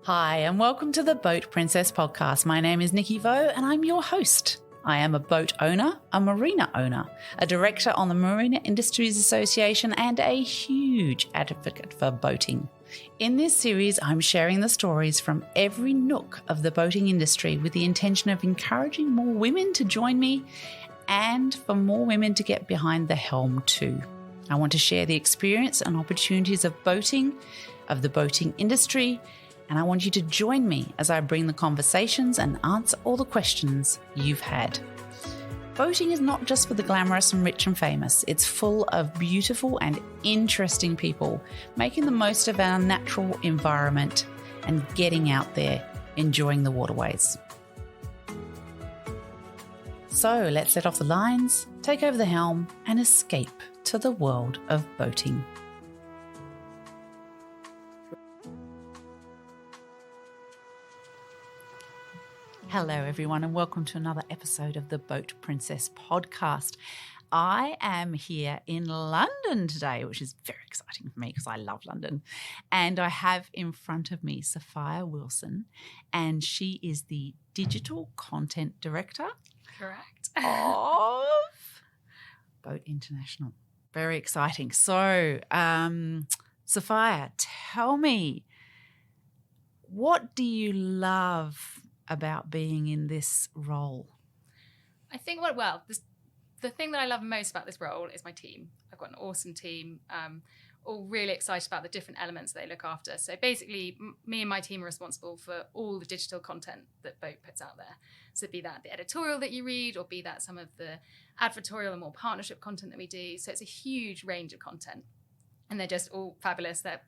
Hi, and welcome to the Boat Princess podcast. My name is Nikki Vo, and I'm your host. I am a boat owner, a marina owner, a director on the Marina Industries Association, and a huge advocate for boating. In this series, I'm sharing the stories from every nook of the boating industry with the intention of encouraging more women to join me and for more women to get behind the helm too. I want to share the experience and opportunities of boating, of the boating industry, and I want you to join me as I bring the conversations and answer all the questions you've had. Boating is not just for the glamorous and rich and famous. It's full of beautiful and interesting people making the most of our natural environment and getting out there, enjoying the waterways. So let's set off the lines, take over the helm, and escape to the world of boating. Hello, everyone, and welcome to another episode of the Boat Princess podcast. I am here in London today, which is very exciting for me because I love London. And I have in front of me Sophia Wilson, and she is the Digital Content Director. Correct. Of Boat International. Very exciting. So, Sophia, tell me, what do you love about being in this role? I think, the thing that I love most about this role is my team. I've got an awesome team, all really excited about the different elements they look after. So basically, me and my team are responsible for all the digital content that Boat puts out there. So be that the editorial that you read, or be that some of the advertorial and more partnership content that we do. So it's a huge range of content. And they're just all fabulous. They're,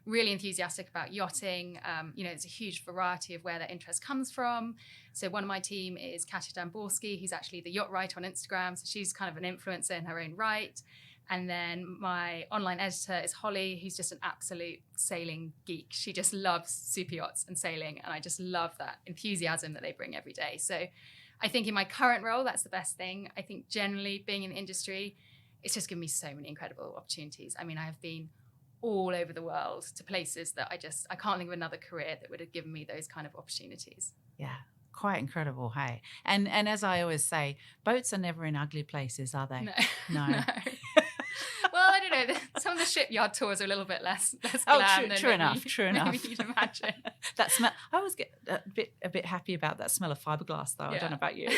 really enthusiastic about yachting. There's a huge variety of where their interest comes from. So one of my team is Katia Damborski, who's actually the yacht writer on Instagram. So she's kind of an influencer in her own right. And then my online editor is Holly, who's just an absolute sailing geek. She just loves super yachts and sailing. And I just love that enthusiasm that they bring every day. So I think in my current role, that's the best thing. I think generally being in the industry, it's just given me so many incredible opportunities. I mean, I have been all over the world to places that I can't think of another career that would have given me those kind of opportunities. Yeah, quite incredible, hey? And as I always say, boats are never in ugly places, are they? No. Well, I don't know. Some of the shipyard tours are a little bit less glam than true enough. Maybe you'd imagine. That smell. I always get a bit happy about that smell of fiberglass, though. Yeah. I don't know about you.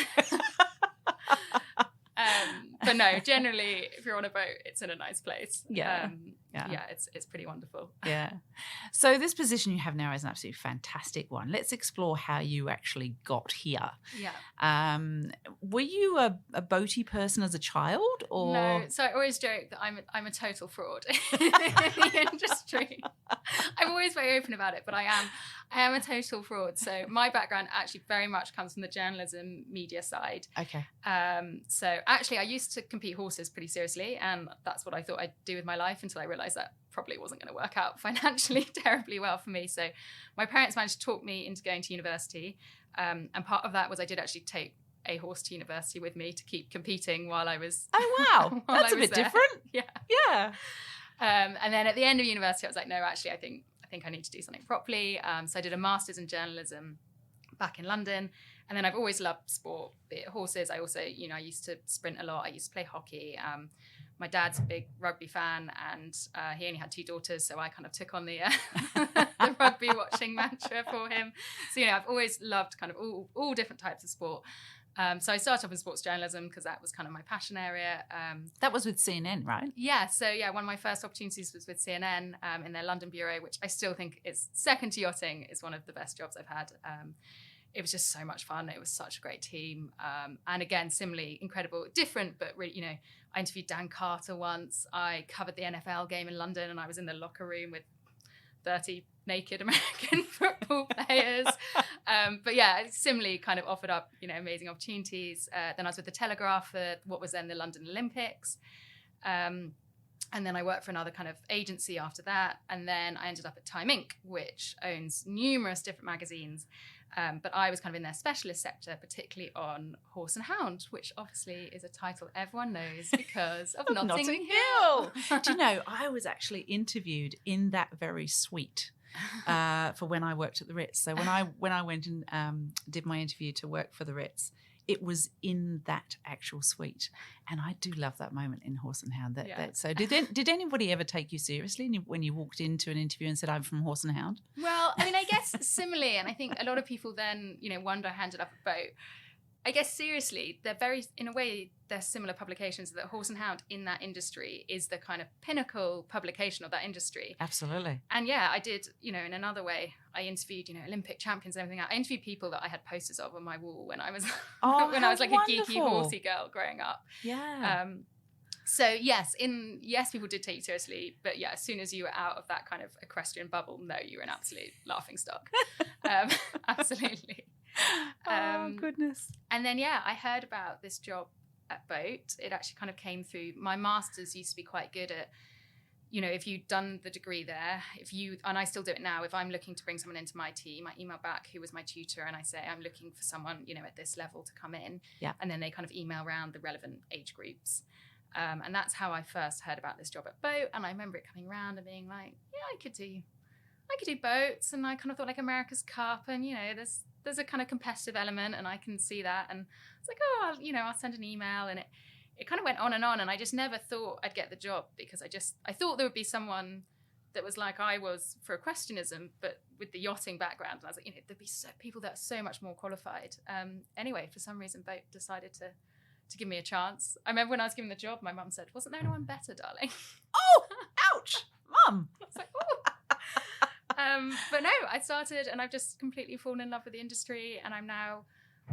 But no, generally, if you're on a boat, it's in a nice place. Yeah. It's pretty wonderful. Yeah. So this position you have now is an absolutely fantastic one. Let's explore how you actually got here. Yeah. Were you a boaty person as a child, or no? So I always joke that I'm a total fraud in the industry. I'm always very open about it, but I am a total fraud. So my background actually very much comes from the journalism media side. Okay. So actually, I used to compete horses pretty seriously, and that's what I thought I'd do with my life until I realised that probably wasn't going to work out financially terribly well for me. So my parents managed to talk me into going to university, and part of that was I did actually take a horse to university with me to keep competing while I was. Oh wow, that's a bit different. Yeah. And then at the end of university, I was like, no, actually, I think I need to do something properly. So I did a master's in journalism back in London. And then I've always loved sport, be it horses. I also, I used to sprint a lot. I used to play hockey. My dad's a big rugby fan, and he only had 2 daughters, so I kind of took on the rugby watching mantra for him. So, I've always loved kind of all different types of sport. So I started off in sports journalism because that was kind of my passion area. That was with CNN, right? Yeah. So one of my first opportunities was with CNN in their London bureau, which I still think is second to yachting, is one of the best jobs I've had. It was just so much fun. It was such a great team. And again, similarly, incredible, different, but really, I interviewed Dan Carter once. I covered the NFL game in London, and I was in the locker room with 30 naked American football players. But yeah, similarly kind of offered up, amazing opportunities. Then I was with the Telegraph for what was then the London Olympics. And then I worked for another kind of agency after that. And then I ended up at Time Inc., which owns numerous different magazines. But I was kind of in their specialist sector, particularly on Horse and Hound, which obviously is a title everyone knows because of Notting Hill. Do you know, I was actually interviewed in that very suite. for when I worked at the Ritz. So when I went and did my interview to work for the Ritz, it was in that actual suite, and I do love that moment in Horse and Hound. So did anybody ever take you seriously when you walked into an interview and said, "I'm from Horse and Hound"? Well, I mean, I guess similarly, and I think a lot of people then wonder I ended up at Boat. I guess seriously, in a way, they're similar publications. That Horse and Hound in that industry is the kind of pinnacle publication of that industry. Absolutely. And yeah, I did, in another way, I interviewed, Olympic champions and everything. I interviewed people that I had posters of on my wall when I was when I was like wonderful. a geeky horsey girl growing up. Yeah. So yes, people did take you seriously, but yeah, as soon as you were out of that kind of equestrian bubble, no, you were an absolute laughingstock. Absolutely. Oh, goodness. And then, I heard about this job at Boat. It actually kind of came through. My master's used to be quite good at, if you'd done the degree there, and I still do it now, if I'm looking to bring someone into my team, I email back who was my tutor and I say, I'm looking for someone, at this level to come in. Yeah. And then they kind of email around the relevant age groups. And that's how I first heard about this job at Boat. And I remember it coming around and being like, yeah, I could do boats. And I kind of thought like America's Cup and, there's a kind of competitive element and I can see that. And it's like, I'll send an email. And it kind of went on. And I just never thought I'd get the job because I thought there would be someone that was like I was for equestrianism, but with the yachting background. And I was like, there'd be people that are so much more qualified. Anyway, for some reason, Boat decided to give me a chance. I remember when I was given the job, my mum said, wasn't there anyone better, darling? Oh, ouch, Mum. I was like, oh. But no, I started and I've just completely fallen in love with the industry and I'm now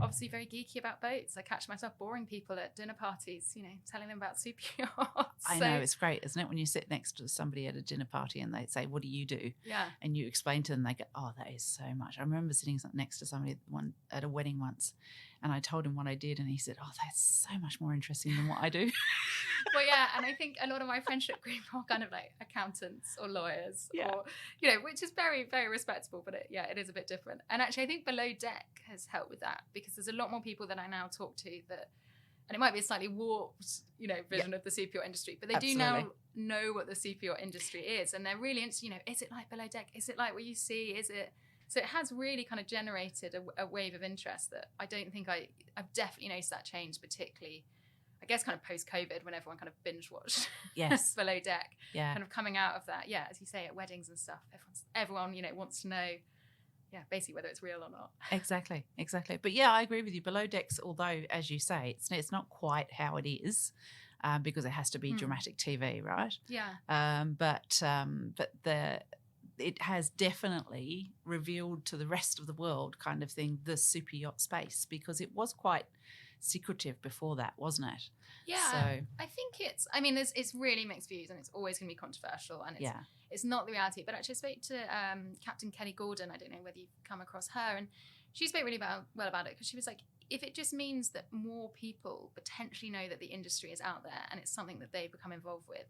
obviously very geeky about boats. I catch myself boring people at dinner parties, telling them about super yachts. I know, it's great, isn't it? When you sit next to somebody at a dinner party and they say, what do you do? Yeah. And you explain to them, they go, oh, that is so much. I remember sitting next to somebody at a wedding once and I told him what I did and he said, oh, that's so much more interesting than what I do. Well, yeah, and I think a lot of my friendship group are kind of like accountants or lawyers or, which is very, very respectable, but it is a bit different. And actually, I think Below Deck has helped with that because there's a lot more people that I now talk to that, and it might be a slightly warped, vision of the super yacht industry, but they do now know what the super yacht industry is. And they're really interested, is it like Below Deck? Is it like what you see? Is it? So it has really kind of generated a wave of interest that I don't think I've definitely noticed that change, particularly I guess kind of post-COVID when everyone kind of binge watched Below Deck, kind of coming out of that. Yeah, as you say, at weddings and stuff, everyone wants to know, basically whether it's real or not. Exactly. But yeah, I agree with you. Below Decks, although as you say, it's not quite how it is, because it has to be dramatic TV, right? Yeah. But it has definitely revealed to the rest of the world kind of thing the super yacht space because it was quite secretive before that, wasn't it? Yeah. So I think it's really mixed views and it's always going to be controversial and it's not the reality. But actually I spoke to Captain Kelly Gordon. I don't know whether you've come across her, and she spoke really well about it because she was like, if it just means that more people potentially know that the industry is out there and it's something that they become involved with,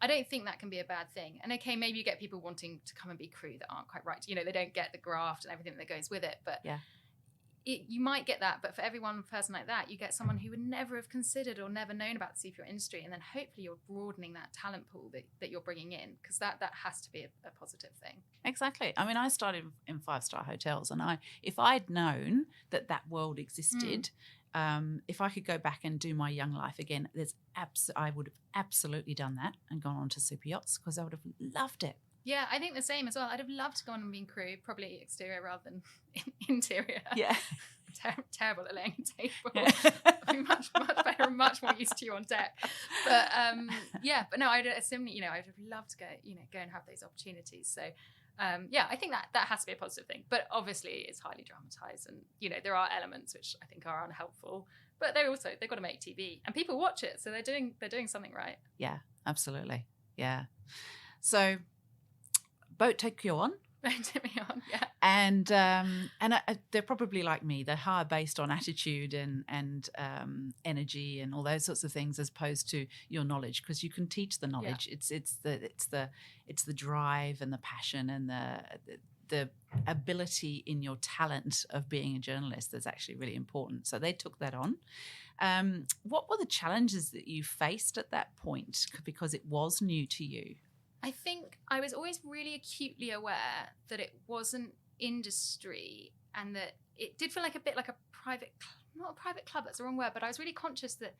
I don't think that can be a bad thing. And okay, maybe you get people wanting to come and be crew that aren't quite right. They don't get the graft and everything that goes with it. But you might get that. But for every one person like that, you get someone who would never have considered or never known about the super yacht industry. And then hopefully you're broadening that talent pool that you're bringing in, because that has to be a positive thing. Exactly. I mean, I started in 5-star hotels and if I'd known that world existed, if I could go back and do my young life again, I would have absolutely done that and gone on to super yachts because I would have loved it. Yeah, I think the same as well. I'd have loved to go on and be crew, probably exterior rather than interior. Yeah. Terrible at laying a table. I'd be much better and much more used to you on deck. But but no, I'd similarly, I'd have loved to go and have those opportunities. So I think that has to be a positive thing. But obviously it's highly dramatized and, there are elements which I think are unhelpful. But they've got to make TV and people watch it. So they're doing something right. Yeah, absolutely. Yeah. So Boat take you on. Take me on, yeah. And they're probably like me. They're higher based on attitude and energy and all those sorts of things, as opposed to your knowledge, because you can teach the knowledge. Yeah. It's the drive and the passion and the ability in your talent of being a journalist that's actually really important. So they took that on. What were the challenges that you faced at that point, because it was new to you? I think I was always really acutely aware that it wasn't industry, and that it did feel like a bit like a private, not a private club, that's the wrong word, but I was really conscious that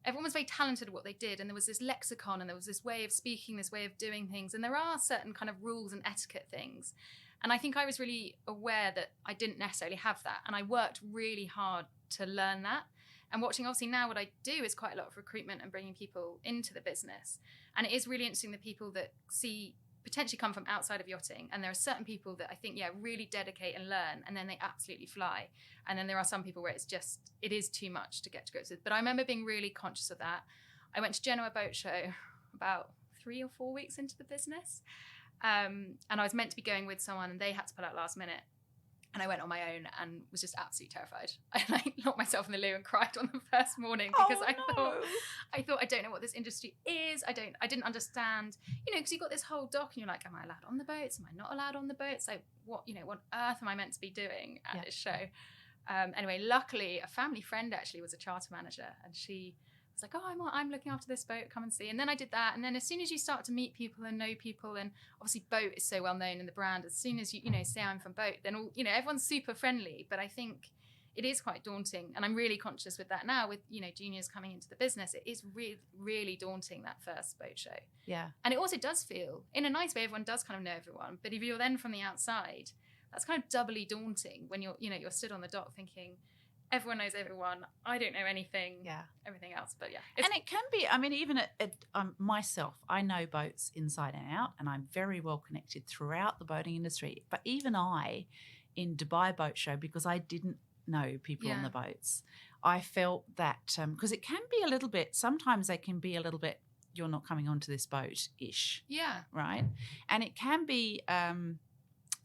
everyone was very talented at what they did, and there was this lexicon, and there was this way of speaking, this way of doing things, and there are certain kind of rules and etiquette things. And I think I was really aware that I didn't necessarily have that, and I worked really hard to learn that. And watching, obviously, now what I do is quite a lot of recruitment and bringing people into the business. And it is really interesting, the people that potentially come from outside of yachting. And there are certain people that I think, really dedicate and learn, and then they absolutely fly. And then there are some people where it is too much to get to grips with. But I remember being really conscious of that. I went to Genoa Boat Show about 3 or 4 weeks into the business. And I was meant to be going with someone, and they had to pull out last minute. And I went on my own and was just absolutely terrified. I locked myself in the loo and cried on the first morning because I thought I don't know what this industry is. I didn't understand, because you've got this whole doc and you're like, am I allowed on the boats? Am I not allowed on the boats? Like, what on earth am I meant to be doing at this show? Anyway, luckily a family friend actually was a charter manager, and she was like, oh, I'm looking after this boat, come and see. And then I did that. And then as soon as you start to meet people and know people, and obviously boat is so well known in the brand, as soon as you say I'm from boat, then all, everyone's super friendly. But I think it is quite daunting. And I'm really conscious with that now with, juniors coming into the business. It is really, really daunting, that first boat show. Yeah. And it also does feel, in a nice way, everyone does kind of know everyone. But if you're then from the outside, that's kind of doubly daunting when you're stood on the dock thinking, everyone knows everyone. I don't know anything. Yeah. Everything else. But yeah. And it can be, even myself, I know boats inside and out, and I'm very well connected throughout the boating industry. But even I, in Dubai Boat Show, because I didn't know people on the boats, I felt that, because it can be a little bit, sometimes they can be a little bit, you're not coming onto this boat-ish. Yeah. Right? And it can be,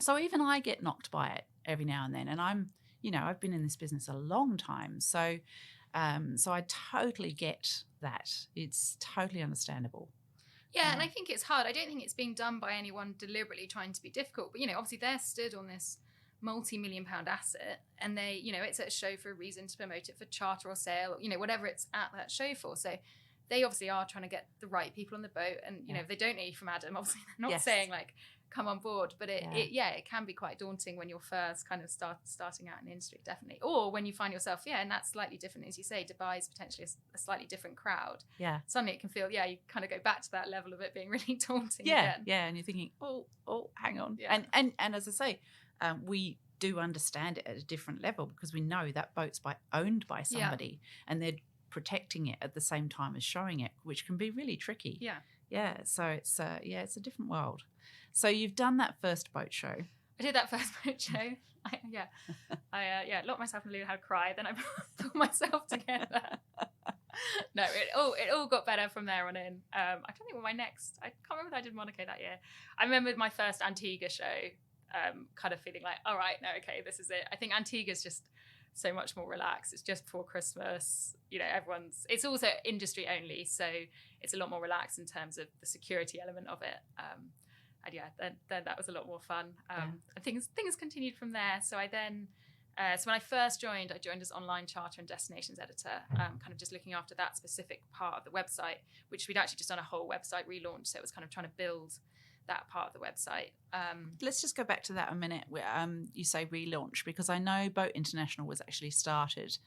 so even I get knocked by it every now and then. And I've been in this business a long time. So I totally get that. It's totally understandable. Yeah, and I think it's hard. I don't think it's being done by anyone deliberately trying to be difficult. But, obviously they're stood on this multi-million-pound asset, and they, it's at a show for a reason, to promote it for charter or sale, whatever it's at that show for. So they obviously are trying to get the right people on the boat. And, if they don't know you from Adam, obviously they're not saying like, come on board. But it can be quite daunting when you're first kind of starting out in the industry, definitely. Or when you find yourself, and that's slightly different. As you say, Dubai is potentially a slightly different crowd. Yeah. Suddenly it can feel, you kind of go back to that level of it being really daunting again. Yeah, and you're thinking, oh, hang on. Yeah. And as I say, we do understand it at a different level, because we know that boat's owned by somebody, and they're protecting it at the same time as showing it, which can be really tricky. Yeah. So it's a different world. So you've done that first boat show. I did that first boat show. I locked myself in the loo, had a cry. Then I pulled myself together. No, it all got better from there on in. I don't think I can't remember if I did Monaco that year. I remember my first Antigua show, kind of feeling like, all right, no, okay, this is it. I think Antigua's just so much more relaxed. It's just before Christmas. It's also industry only, so it's a lot more relaxed in terms of the security element of it. Then that was a lot more fun. And things continued from there. So I then, so when I first joined, I joined as online charter and destinations editor, kind of just looking after that specific part of the website, which we'd actually just done a whole website relaunch. So it was kind of trying to build that part of the website. Let's just go back to that a minute. You say relaunch, because I know Boat International was actually started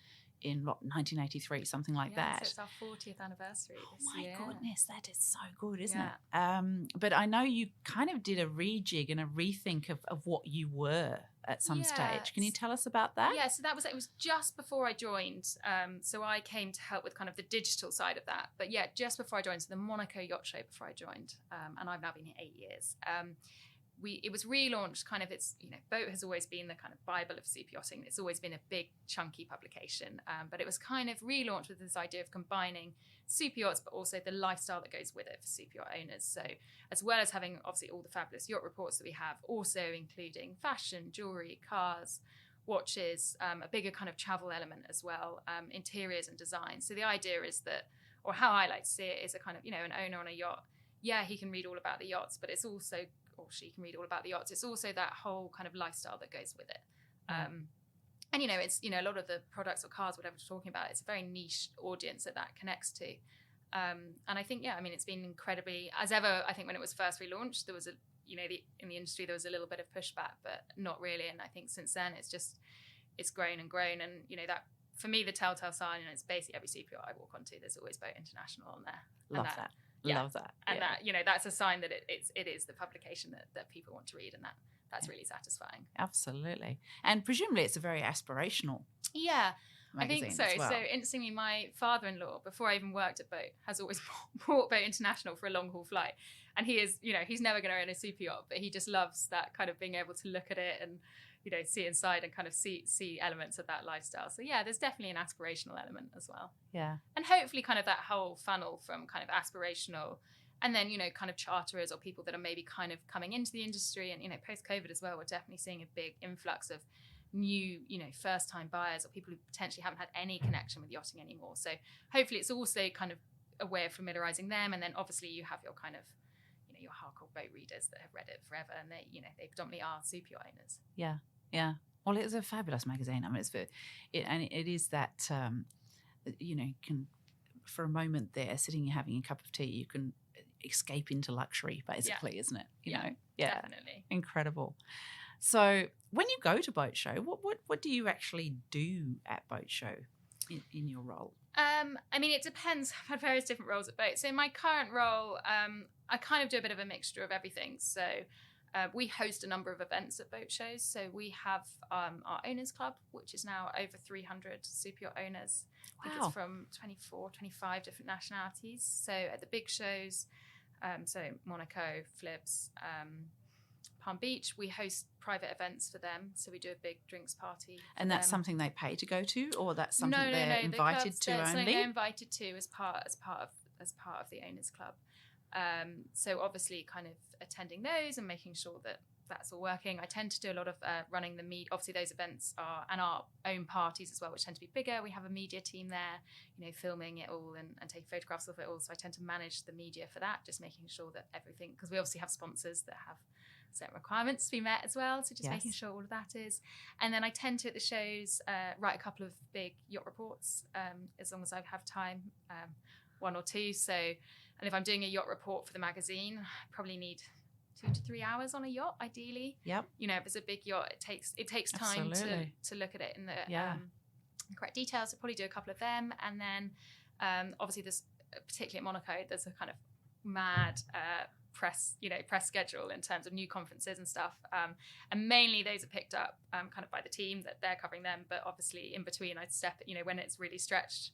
in 1983, something like that. So it's our 40th anniversary this year. Oh my goodness, that is so good, isn't it? But I know you kind of did a rejig and a rethink of what you were at some stage. Can you tell us about that? Yeah, so it was just before I joined. So I came to help with kind of the digital side of that. But just before I joined, so the Monaco Yacht Show before I joined, and I've now been here 8 years. It was relaunched kind of, Boat has always been the kind of Bible of super yachting. It's always been a big chunky publication, but it was kind of relaunched with this idea of combining super yachts, but also the lifestyle that goes with it for super yacht owners. So as well as having obviously all the fabulous yacht reports that we have, also including fashion, jewelry, cars, watches, a bigger kind of travel element as well, interiors and design. So the idea is that, or how I like to see it, is a kind of, an owner on a yacht. Yeah, he can read all about the yachts, but it's also, or she can read all about the yachts. It's also that whole kind of lifestyle that goes with it. And, it's, a lot of the products or cars, whatever we're talking about, it's a very niche audience that connects to. And I think, it's been incredibly, as ever, I think when it was first relaunched, there was in the industry, there was a little bit of pushback, but not really. And I think since then it's grown and grown. And, that for me, the telltale sign, and it's basically every super yacht I walk onto, there's always Boat International on there. Love that. Love that. And that, that's a sign that it is the publication that people want to read, and that's really satisfying. Absolutely. And presumably it's a very aspirational magazine. I think so. As well. So interestingly, my father-in-law, before I even worked at Boat, has always bought Boat International for a long haul flight. And he is, he's never going to own a super yacht, but he just loves that kind of being able to look at it and, see inside and kind of see elements of that lifestyle. So yeah, there's definitely an aspirational element as well. Yeah. And hopefully kind of that whole funnel from kind of aspirational and then, kind of charterers or people that are maybe kind of coming into the industry and, post-COVID as well, we're definitely seeing a big influx of new, first-time buyers or people who potentially haven't had any connection with yachting anymore. So hopefully it's also kind of a way of familiarising them. And then obviously you have your kind of, your hardcore boat readers that have read it forever and they, they predominantly are super yacht owners. Yeah. Yeah. Well, it's a fabulous magazine. I mean, it is that, can, for a moment there, sitting and having a cup of tea, you can escape into luxury, basically, isn't it? You know? Yeah. Definitely. Incredible. So when you go to Boat Show, what do you actually do at Boat Show in your role? It depends. I've had various different roles at Boat. So in my current role, I kind of do a bit of a mixture of everything. So we host a number of events at boat shows. So we have our owners club, which is now over 300 super yacht owners. I think it's from 24, 25 different nationalities. So at the big shows, so Monaco, Flibs, Palm Beach, we host private events for them. So we do a big drinks party. And that's something they pay to go to, or that's something they're invited to only? Something they're invited to as part of the owners club. So obviously kind of attending those and making sure that that's all working. I tend to do a lot of running the media. Obviously those events and our own parties as well, which tend to be bigger. We have a media team there, filming it all and taking photographs of it all. So I tend to manage the media for that, just making sure that everything, because we obviously have sponsors that have certain requirements to be met as well. So just making sure all of that is. And then I tend to, at the shows, write a couple of big yacht reports, as long as I have time, one or two. So, and if I'm doing a yacht report for the magazine, I probably need 2 to 3 hours on a yacht, ideally. Yep. If it's a big yacht, it takes time to look at it in the correct details. So probably do a couple of them. And then obviously there's, particularly at Monaco, there's a kind of mad press schedule in terms of new conferences and stuff. And mainly those are picked up kind of by the team that they're covering them. But obviously in between I'd step, when it's really stretched.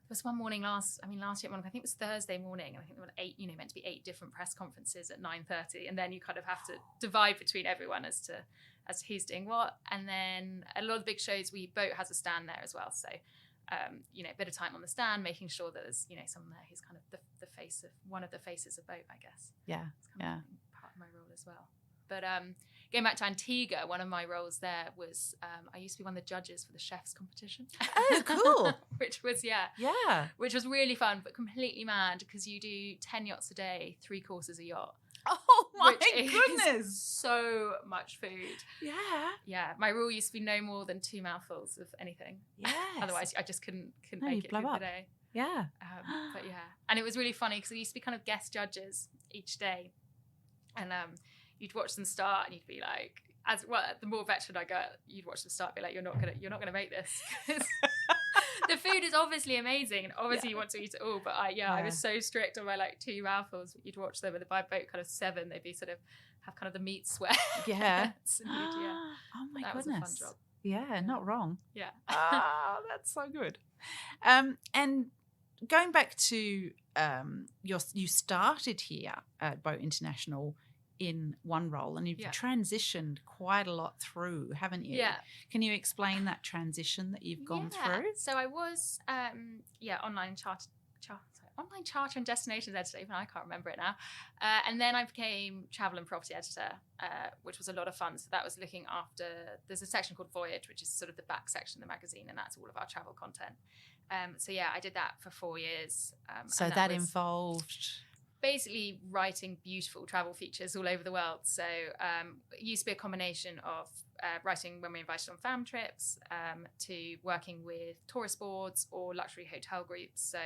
There was one morning last year at Monaco, I think it was Thursday morning, and I think there were meant to be 8 different press conferences at 9:30, and then you kind of have to divide between everyone as to who's doing what. And then a lot of the big shows, Boat has a stand there as well, so a bit of time on the stand, making sure that there's someone there who's kind of the face of one of the faces of Boat, I guess. Yeah, it's kind of part of my role as well. But going back to Antigua, one of my roles there was I used to be one of the judges for the chef's competition. Oh, cool! Which was which was really fun, but completely mad because you do 10 yachts a day, 3 courses a yacht. Oh my goodness! So much food. Yeah. My rule used to be no more than 2 mouthfuls of anything. Yes. Otherwise, I just couldn't make it through the day. Yeah. But and it was really funny because we used to be kind of guest judges each day, and you'd watch them start and you'd be like, the more veteran I got, you'd watch them start and be like, you're not gonna make this. The food is obviously amazing and obviously you want to eat it all, but I was so strict on my 2 mouthfuls. You'd watch them, and by Boat kind of 7, they'd be sort of have kind of the meat sweat. Yeah. Oh my goodness. Was a fun job. Yeah, not wrong. Yeah. That's so good. And going back to you started here at Boat International in one role, and you've transitioned quite a lot through, haven't you? Yeah. Can you explain that transition that you've gone through? So I was online charter and destinations editor, even I can't remember it now. And then I became travel and property editor, which was a lot of fun. So that was looking after, there's a section called Voyage, which is sort of the back section of the magazine, and that's all of our travel content. I did that for 4 years. So that involved basically writing beautiful travel features all over the world. So it used to be a combination of writing when we invited on fam trips, to working with tourist boards or luxury hotel groups. So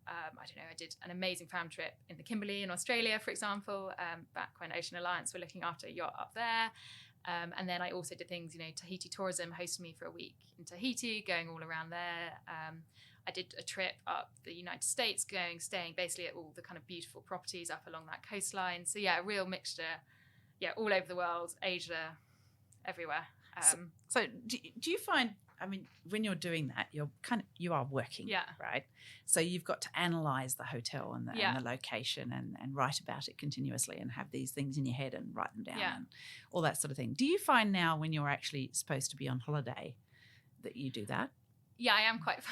I don't know, I did an amazing fam trip in the Kimberley in Australia, for example, back when Ocean Alliance were looking after a yacht up there. And then I also did things, Tahiti Tourism hosted me for a week in Tahiti, going all around there. I did a trip up the United States, staying basically at all the kind of beautiful properties up along that coastline. So yeah, a real mixture, all over the world, Asia, everywhere. So do you find, when you're doing that, you are working, right? So you've got to analyse the hotel and the location and write about it continuously and have these things in your head and write them down and all that sort of thing. Do you find now when you're actually supposed to be on holiday that you do that? Yeah, I am quite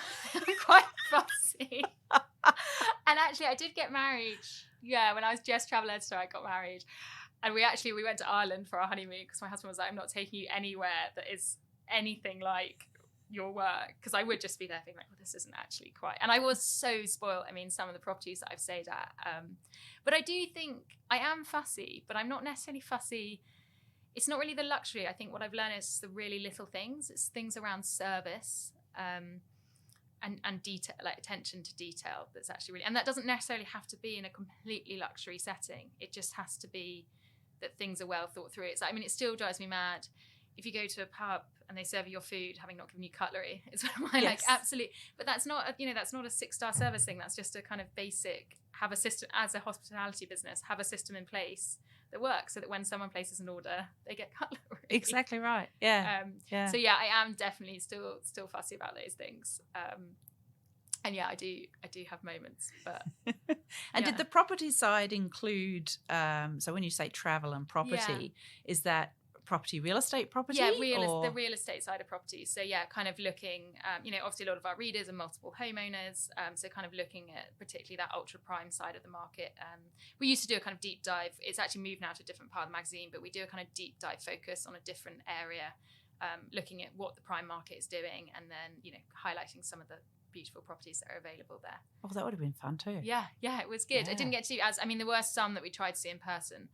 fussy. And actually, I did get married. Yeah, when I was just travel editor, I got married. And we went to Ireland for our honeymoon because my husband was like, I'm not taking you anywhere that is anything like your work, because I would just be there being like, well, this isn't actually quite. And I was so spoiled. Some of the properties that I've stayed at. But I do think I am fussy, but I'm not necessarily fussy. It's not really the luxury. I think what I've learned is the really little things. It's things around service and detail, like attention to detail. That's actually really, and that doesn't necessarily have to be in a completely luxury setting. It just has to be that things are well thought through. It's it still drives me mad if you go to a pub and they serve you your food having not given you cutlery. It's one of my absolute, but that's not a 6-star service thing. That's just a kind of basic, have a system as a hospitality business, have a system in place that works so that when someone places an order, they get cutlery. Exactly right. Yeah. So yeah, I am definitely still fussy about those things. And yeah, I do have moments, but. And did the property side include, so when you say travel and property, is that real estate property? Yeah, the real estate side of property. So yeah, kind of looking, obviously a lot of our readers are multiple homeowners. So kind of looking at particularly that ultra prime side of the market. We used to do a kind of deep dive. It's actually moved now to a different part of the magazine, but we do a kind of deep dive focus on a different area, looking at what the prime market is doing and then, highlighting some of the beautiful properties that are available there. Oh, that would have been fun too. Yeah, it was good. I didn't get to there were some that we tried to see in person,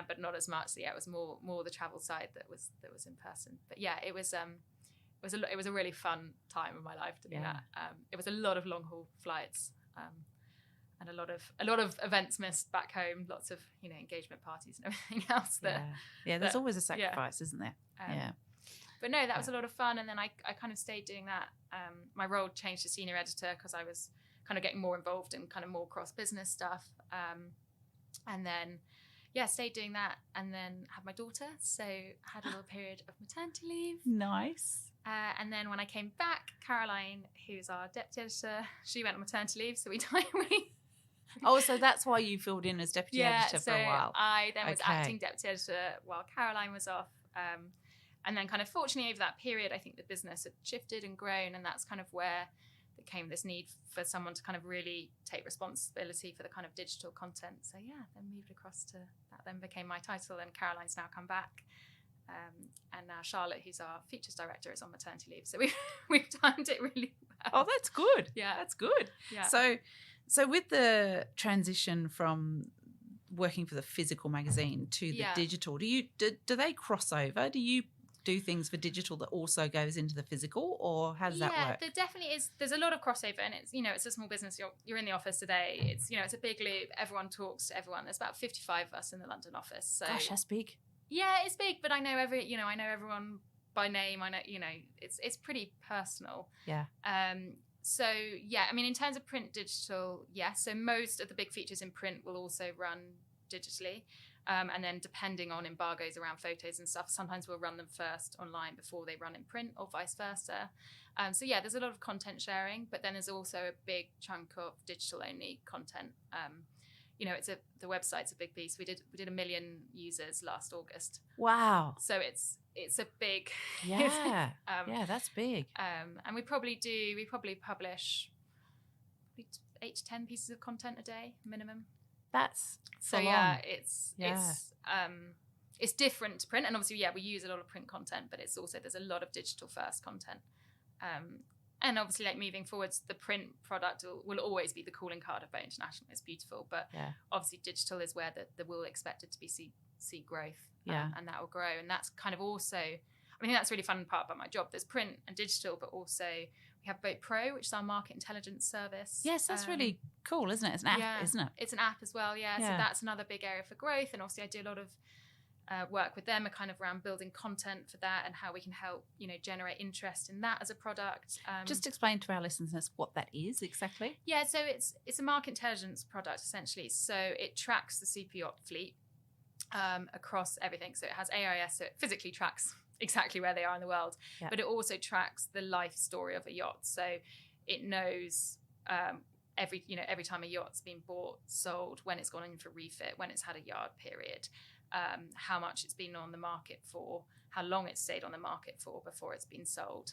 but not as much. So yeah, it was more the travel side that was in person. But yeah, it was a really fun time of my life to do that. It was a lot of long haul flights, and a lot of events missed back home. Lots of engagement parties and everything else. There's always a sacrifice, isn't there? But no, that was a lot of fun. And then I kind of stayed doing that. My role changed to senior editor because I was kind of getting more involved in kind of more cross-business stuff. And then, stayed doing that and then had my daughter. So had a little period of maternity leave. Nice. And then when I came back, Caroline, who's our deputy editor, she went on maternity leave. So we Oh, so that's why you filled in as deputy editor for a while. I then was acting deputy editor while Caroline was off. And then kind of fortunately over that period, I think the business had shifted and grown, and that's kind of where there came this need for someone to kind of really take responsibility for the kind of digital content. So yeah, then moved across to that, then became my title, and Caroline's now come back. And now Charlotte, who's our features director, is on maternity leave. So we've timed it really well. Oh, that's good. Yeah. That's good. Yeah. So with the transition from working for the physical magazine to the digital, do they cross over? Do you do things for digital that also goes into the physical, or how does that work? Yeah, there definitely is. There's a lot of crossover, and it's it's a small business. You're in the office today. It's it's a big loop. Everyone talks to everyone. There's about 55 of us in the London office. So gosh, that's big. Yeah, it's big, but I know I know everyone by name. I know it's pretty personal. Yeah. So yeah, in terms of print digital, yes. So most of the big features in print will also run digitally. And then depending on embargoes around photos and stuff, sometimes we'll run them first online before they run in print or vice versa. So yeah, there's a lot of content sharing, but then there's also a big chunk of digital only content. The website's a big piece. We did 1 million users last August. Wow. So it's a big yeah that's big. And we probably publish 8 to 10 pieces of content a day minimum. That's so yeah, it's different to print, and obviously we use a lot of print content, but it's also there's a lot of digital first content, and obviously moving forwards, the print product will always be the calling card of Boat International. It's beautiful, but obviously digital is where the we'll expect it to be see growth, and that will grow, and that's kind of also. I think that's a really fun part about my job. There's print and digital, but also We have Boat Pro, which is our market intelligence service. Yes, that's really cool, isn't it? It's an app, isn't it? It's an app as well, yeah. So that's another big area for growth. And obviously I do a lot of work with them kind of around building content for that and how we can help, generate interest in that as a product. Just explain to our listeners what that is exactly. Yeah, so it's a market intelligence product essentially. So it tracks the super yacht fleet across everything. So it has AIS, so it physically tracks exactly where they are in the world, but it also tracks the life story of a yacht. So it knows every time a yacht's been bought, sold, when it's gone in for refit, when it's had a yard period, how much it's been on the market for, how long it's stayed on the market for before it's been sold.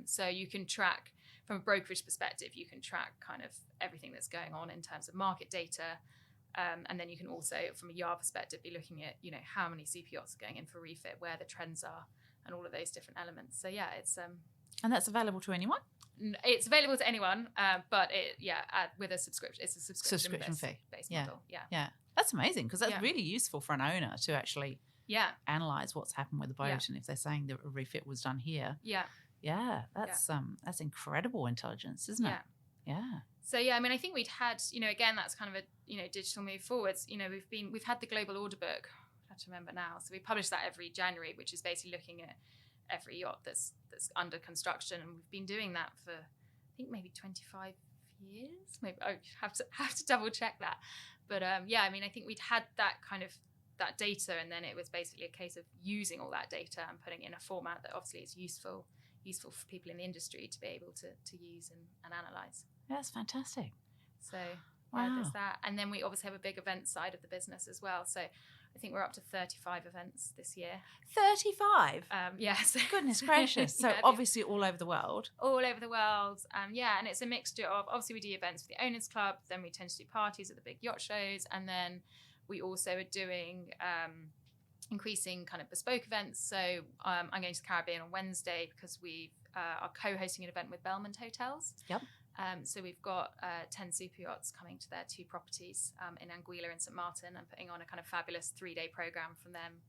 So you can track, from a brokerage perspective, you can track kind of everything that's going on in terms of market data. And then you can also, from a yard perspective, be looking at, how many super yachts are going in for refit, where the trends are, and all of those different elements. So yeah, it's and that's available to anyone. It's available to anyone, but with a subscription. It's a subscription fee based model. Yeah, that's amazing because that's really useful for an owner to actually analyze what's happened with the boat, and if they're saying that a refit was done here. That's incredible intelligence, isn't it? Yeah. So yeah, I mean, I think we'd had, again, that's kind of a digital move forwards. We've had the global order book. I have to remember now. So we publish that every January, which is basically looking at every yacht that's under construction, and we've been doing that for I think maybe 25 years. Maybe I have to double check that. But I mean, I think we'd had that kind of that data, and then it was basically a case of using all that data and putting it in a format that obviously is useful for people in the industry to be able to use and analyze. Yeah, that's fantastic. So there's that. And then we obviously have a big event side of the business as well. So I think we're up to 35 events this year. 35? Yes. Goodness gracious. So obviously all over the world. All over the world. And it's a mixture of, obviously we do events for the Owners Club, then we tend to do parties at the big yacht shows, and then we also are doing increasing kind of bespoke events. So I'm going to the Caribbean on Wednesday because we are co-hosting an event with Belmont Hotels. Yep. So we've got 10 super yachts coming to their 2 properties in Anguilla and St Martin, and putting on a kind of fabulous 3-day program from them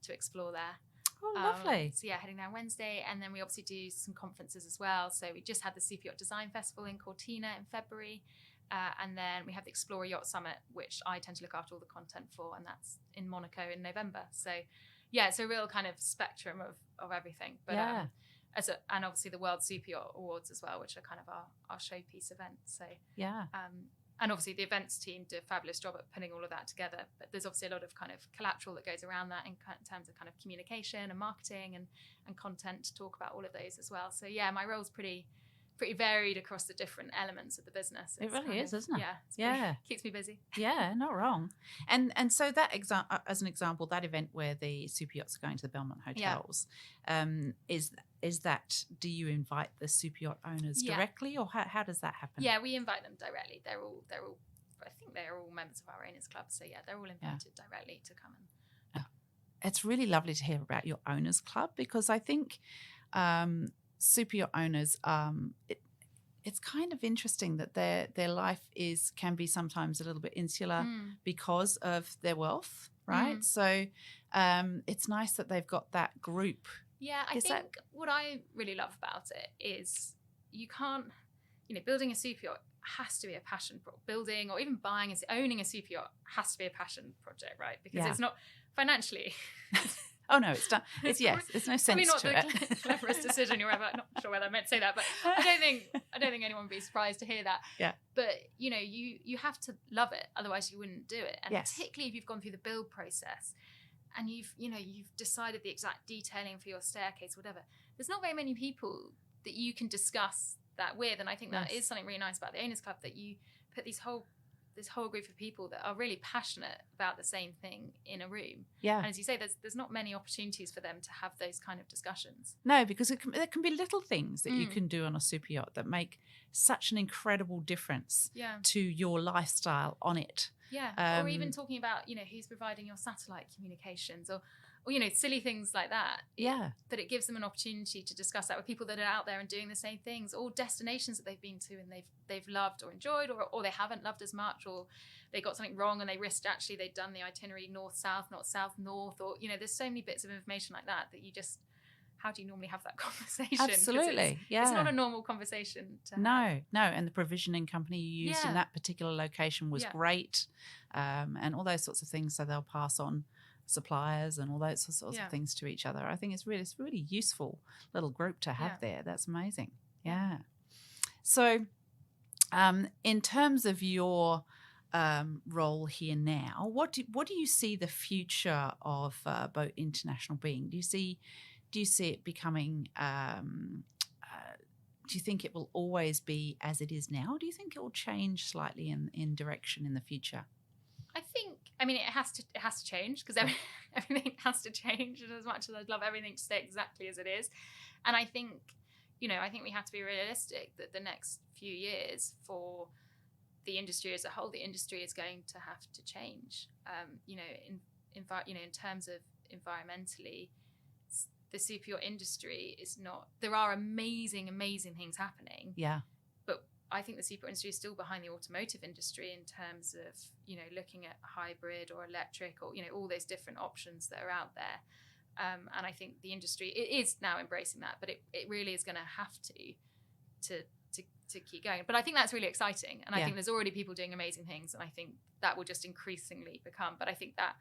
to explore there. Oh, lovely. So yeah, heading down Wednesday. And then we obviously do some conferences as well. So we just had the Super Yacht Design Festival in Cortina in February. And then we have the Explorer Yacht Summit, which I tend to look after all the content for, and that's in Monaco in November. So yeah, it's a real kind of spectrum of everything. But and obviously the World Super Yacht Awards as well, which are kind of our showpiece event. So and obviously the events team do a fabulous job at putting all of that together. But there's obviously a lot of kind of collateral that goes around that in terms of kind of communication and marketing and content to talk about all of those as well. So yeah, my role's pretty varied across the different elements of the business. It really is, isn't it? Yeah. Keeps me busy. Yeah, not wrong. And so that as an example, that event where the super yachts are going to the Belmont Hotels, is that, do you invite the super yacht owners directly, or how does that happen? Yeah, we invite them directly. They're all I think they're all members of our owners club. So yeah, they're all invited directly to come and. It's really lovely to hear about your owners club, because I think super yacht owners, it's kind of interesting that their life can be sometimes a little bit insular because of their wealth, right? So it's nice that they've got that group. Yeah, I think what I really love about it is you can't, building a super yacht has to be a passion project. Building or even owning a super yacht has to be a passion project, right? Because it's not financially. Oh no, it's done. There's no sense to it. Probably not the cleverest decision you're ever. Not sure whether I meant to say that, but I don't think anyone would be surprised to hear that. Yeah. But you have to love it, otherwise you wouldn't do it. And particularly if you've gone through the build process, and you've decided the exact detailing for your staircase, whatever. There's not very many people that you can discuss that with, and I think that is something really nice about the Owners Club, that you put this whole group of people that are really passionate about the same thing in a room. Yeah. And as you say, there's not many opportunities for them to have those kind of discussions. No, because there can be little things that you can do on a super yacht that make such an incredible difference to your lifestyle on it. Yeah. Or even talking about, who's providing your satellite communications or silly things like that. Yeah. That it gives them an opportunity to discuss that with people that are out there and doing the same things, or destinations that they've been to and they've loved or enjoyed, or they haven't loved as much, or they got something wrong and they risked actually they'd done the itinerary north-south, not south-north, or, there's so many bits of information like that you just how do you normally have that conversation? Absolutely, it's not a normal conversation to have. No, and the provisioning company you used in that particular location was great, and all those sorts of things. So they'll pass on suppliers and all those sorts of things to each other. I think it's really useful little group to have there. That's amazing. Yeah. So, in terms of your role here now, what do you see the future of Boat International being? Do you see it becoming? Do you think it will always be as it is now? Or do you think it will change slightly in direction in the future? I think, I mean, it has to change, because everything has to change. And as much as I'd love everything to stay exactly as it is, and I think, I think we have to be realistic that the next few years for the industry as a whole, the industry is going to have to change. In terms of environmentally, the super yacht industry is not. There are amazing things happening. Yeah. But I think the super industry is still behind the automotive industry in terms of looking at hybrid or electric or all those different options that are out there. And I think the industry is now embracing that, but it really is going to have to keep going. But I think that's really exciting, and I think there's already people doing amazing things, and I think that will just increasingly become. But I think that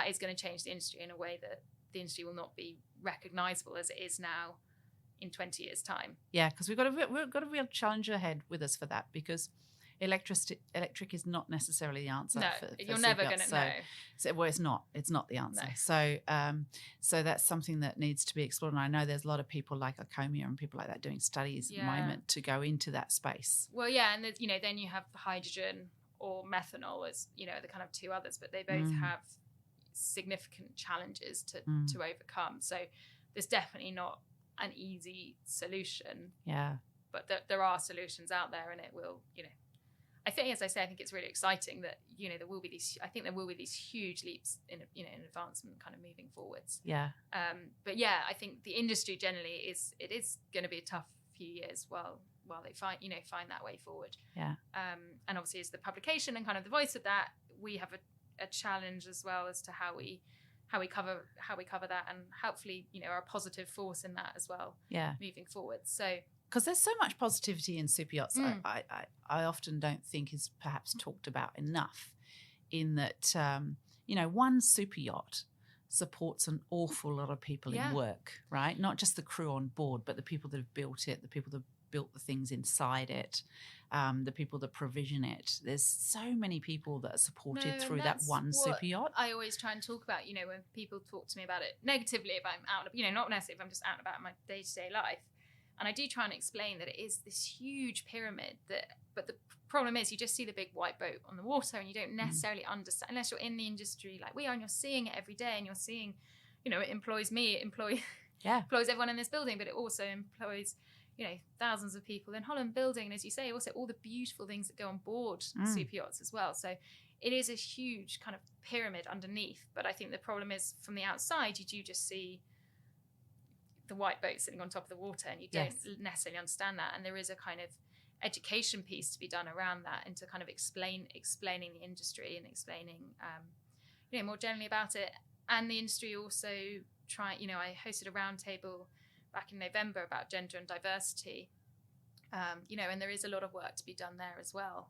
is going to change the industry in a way that the industry will not be recognisable as it is now in 20 years' time. Yeah, because we've got a real challenge ahead with us for that, because electric is not necessarily the answer. No, for you're never going to know. Well, it's not the answer. No. So that's something that needs to be explored. And I know there's a lot of people like Acomia and people like that doing studies at the moment to go into that space. Well, yeah, and then you have hydrogen or methanol as the kind of two others, but they both have significant challenges to overcome. So there's definitely not an easy solution. Yeah, but there are solutions out there, and it will I think, as I say, I think it's really exciting that there will be these huge leaps in advancement kind of moving forwards. Yeah. But yeah, I think the industry generally is going to be a tough few years while they find that way forward. Yeah. And obviously, as the publication and kind of the voice of that, we have a challenge as well as to how we cover that, and hopefully are a positive force in that as well. Yeah. Moving forward. So. Because there's so much positivity in super yachts, I often don't think is perhaps talked about enough, in that, one super yacht supports an awful lot of people in work, right? Not just the crew on board, but the people that have built it, the people that have built the things inside it, the people that provision it. There's so many people that are supported through that one super yacht. I always try and talk about, when people talk to me about it negatively, if I'm out, not necessarily if I'm just out and about in my day-to-day life. And I do try and explain that it is this huge pyramid but the problem is you just see the big white boat on the water, and you don't necessarily understand, unless you're in the industry like we are, and you're seeing it every day, and you're seeing, it employs me, employs everyone in this building, but it also employs, thousands of people in Holland building. And as you say, also all the beautiful things that go on board super yachts as well. So it is a huge kind of pyramid underneath. But I think the problem is, from the outside, you do just see the white boat sitting on top of the water, and you don't necessarily understand that. And there is a kind of education piece to be done around that, and to kind of explaining the industry and explaining more generally about it. And the industry also I hosted a roundtable back in November about gender and diversity, and there is a lot of work to be done there as well,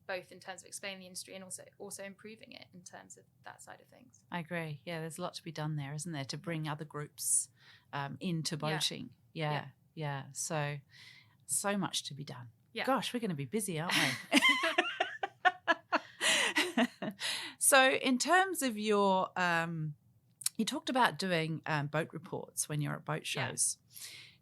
both in terms of explaining the industry and also improving it in terms of that side of things. I agree. Yeah, there's a lot to be done there, isn't there, to bring other groups into boating. Yeah. So much to be done. Yeah. Gosh, we're going to be busy, aren't we? So in terms of your, you talked about doing boat reports when you're at boat shows.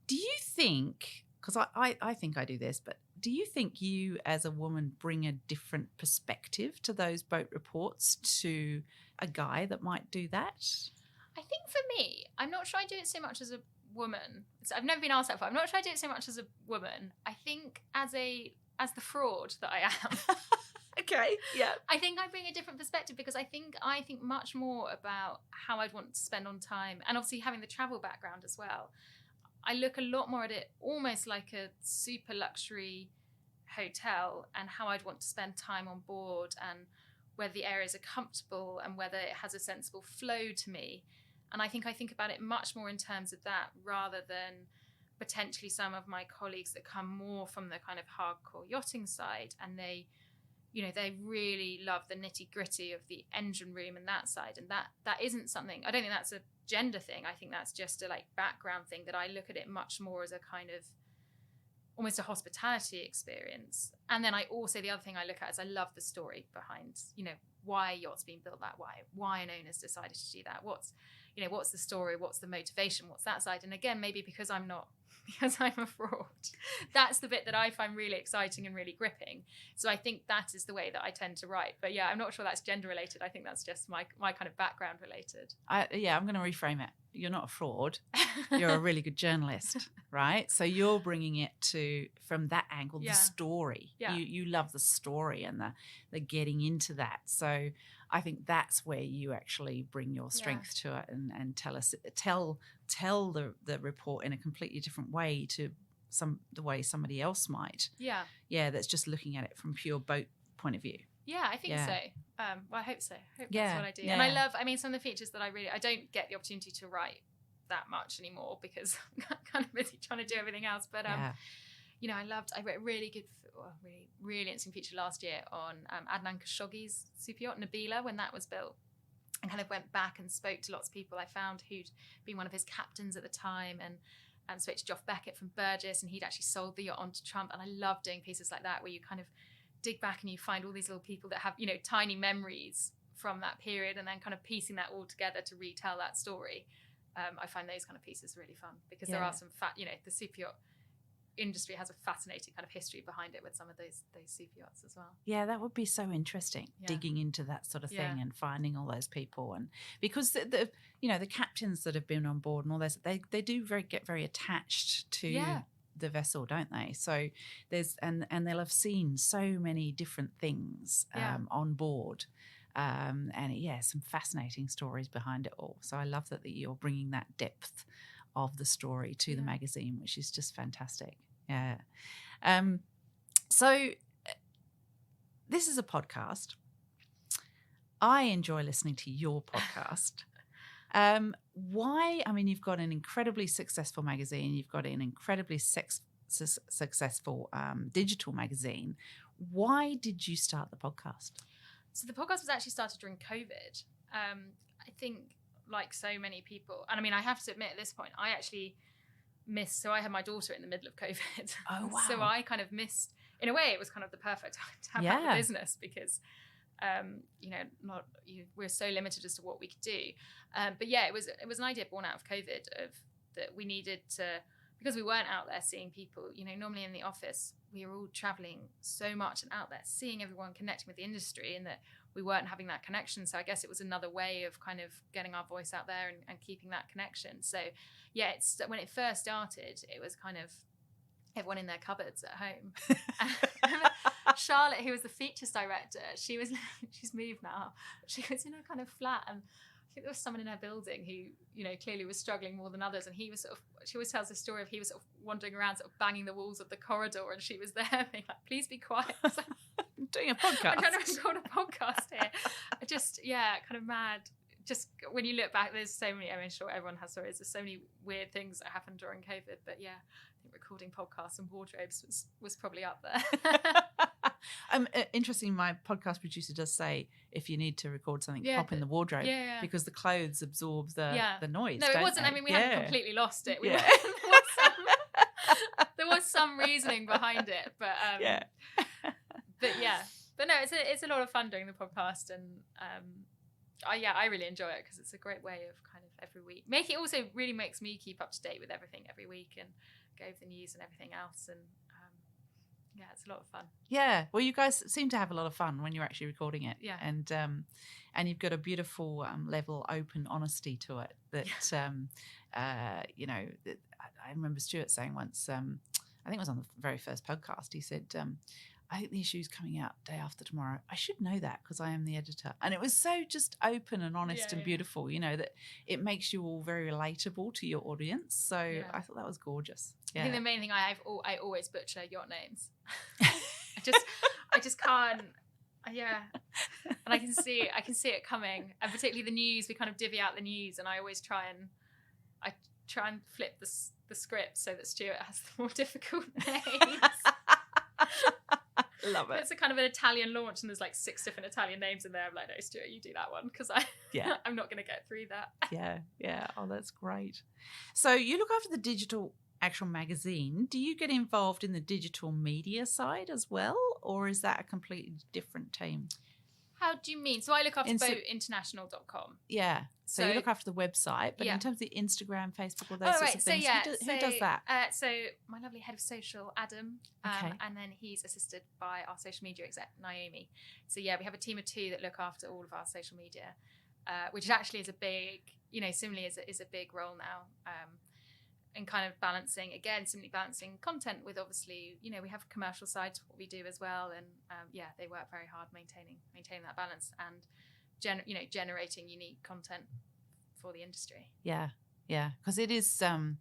Do you think, because I think I do this, but do you think you as a woman bring a different perspective to those boat reports to a guy that might do that? I think for me, I'm not sure I do it so much as a woman. So I've never been asked that before. I'm not sure I do it so much as a woman. I think as the fraud that I am. Okay, yeah. I think I bring a different perspective, because I think much more about how I'd want to spend on time, and obviously having the travel background as well. I look a lot more at it almost like a super luxury hotel, and how I'd want to spend time on board, and whether the areas are comfortable, and whether it has a sensible flow to me. And I think about it much more in terms of that rather than potentially some of my colleagues that come more from the kind of hardcore yachting side, and they really love the nitty gritty of the engine room and that side. And that isn't something, I don't think that's a gender thing. I think that's just a like background thing, that I look at it much more as a kind of almost a hospitality experience. And then I also, the other thing I look at is I love the story behind, why a yacht's being built that way, why an owner's decided to do that. What's the story? What's the motivation? What's that side? And again, maybe because I'm a fraud, that's the bit that I find really exciting and really gripping. So I think that is the way that I tend to write. But yeah, I'm not sure that's gender related. I think that's just my kind of background related. I'm going to reframe it. You're not a fraud. You're a really good journalist, right? So you're bringing it from that angle, the story. Yeah. You love the story and the getting into that. So I think that's where you actually bring your strength to it and tell the report in a completely different way to the way somebody else might. Yeah. Yeah, that's just looking at it from pure boat point of view. Yeah, I think so. Well, I hope so. I hope that's what I do. Yeah. And I love, some of the features that I don't get the opportunity to write that much anymore because I'm kind of busy trying to do everything else. But, I wrote a really good, really interesting feature last year on Adnan Khashoggi's super yacht, Nabila, when that was built. And kind of went back and spoke to lots of people I found who'd been one of his captains at the time, and spoke to Geoff Beckett from Burgess, and he'd actually sold the yacht on to Trump. And I love doing pieces like that where you kind of dig back and you find all these little people that have, tiny memories from that period, and then kind of piecing that all together to retell that story. I find those kind of pieces really fun because there are some the super yacht industry has a fascinating kind of history behind it with some of those super yachts as well. Yeah, that would be so interesting, digging into that sort of thing and finding all those people. And because the captains that have been on board and all those, they do get very attached to the vessel, don't they? So there's and they'll have seen so many different things on board. And some fascinating stories behind it all. So I love that you're bringing that depth of the story to the magazine, which is just fantastic. Yeah. So this is a podcast. I enjoy listening to your podcast. Why? I mean, you've got an incredibly successful magazine. You've got an incredibly successful digital magazine. Why did you start the podcast? So the podcast was actually started during COVID. I think, like so many people, and I mean, I have to admit at this point, I actually missed. So I had my daughter in the middle of COVID. Oh wow! So I kind of missed. In a way, it was kind of the perfect time to have out the business because, we're so limited as to what we could do. But yeah, it was an idea born out of COVID that we needed to, because we weren't out there seeing people. Normally in the office, we were all traveling so much and out there seeing everyone, connecting with the industry, and that we weren't having that connection. So I guess it was another way of kind of getting our voice out there and keeping that connection. So yeah, when it first started, it was kind of everyone in their cupboards at home. Charlotte, who was the features director, she's moved now. She was in a kind of flat, and I think there was someone in her building who, clearly was struggling more than others. And he was she always tells the story of he was sort of wandering around, sort of banging the walls of the corridor, and she was there being like, please be quiet. I'm doing a podcast. I'm trying to record a podcast here. Kind of mad. Just when you look back, there's so many, I'm sure everyone has stories. There's so many weird things that happened during COVID. But yeah, I think recording podcasts and wardrobes was probably up there. Interesting, my podcast producer does say if you need to record something, pop in the wardrobe because the clothes absorb the noise. No, it wasn't. We hadn't completely lost it. There was some reasoning behind it, but but no, it's a lot of fun doing the podcast, and I really enjoy it because it's a great way of kind of every week. It also really makes me keep up to date with everything every week and go over the news and everything else, and it's a lot of fun. Yeah, well, you guys seem to have a lot of fun when you're actually recording it. Yeah, and you've got a beautiful level, open honesty to it. I remember Stuart saying once, I think it was on the very first podcast, he said, I think the issue's coming out day after tomorrow. I should know that because I am the editor. And it was so just open and honest and beautiful, that it makes you all very relatable to your audience. So I thought that was gorgeous. Yeah. I think the main thing I always butcher yacht names. I just can't. Yeah, and I can see it coming, and particularly the news. We kind of divvy out the news, and I always try and flip the script so that Stuart has the more difficult names. Love it. It's a kind of an Italian launch, and there's like 6 different Italian names in there. I'm like, no, Stuart, you do that one because I'm not going to get through that. Yeah. Oh, that's great. So you look after the digital actual magazine. Do you get involved in the digital media side as well, or is that a completely different team? How do you mean? So I look after boatinternational.com. Yeah. So you look after the website, but in terms of the Instagram, Facebook, all those sorts of things, who does that? So my lovely head of social, Adam, and then he's assisted by our social media exec, Naomi. So we have a team of 2 that look after all of our social media, which actually is a big, similarly is a big role now. And kind of balancing content with, obviously, we have a commercial side to what we do as well, and they work very hard maintaining that balance and generating unique content for the industry. Yeah, because it is and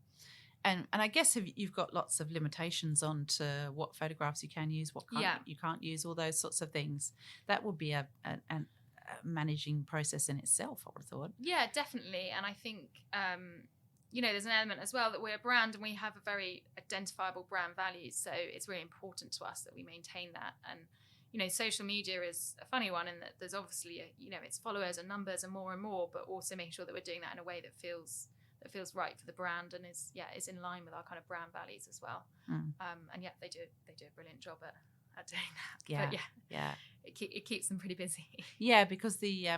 I guess you've got lots of limitations on to what photographs you can use, what you can't use, all those sorts of things. That would be a managing process in itself, I would have thought. Yeah, definitely, and I think. There's an element as well that we're a brand and we have a very identifiable brand values. So it's really important to us that we maintain that. And, social media is a funny one in that there's obviously, its followers and numbers and more, but also making sure that we're doing that in a way that feels right for the brand and is in line with our kind of brand values as well. And they do a brilliant job at doing that. But it keeps them pretty busy. Yeah, because the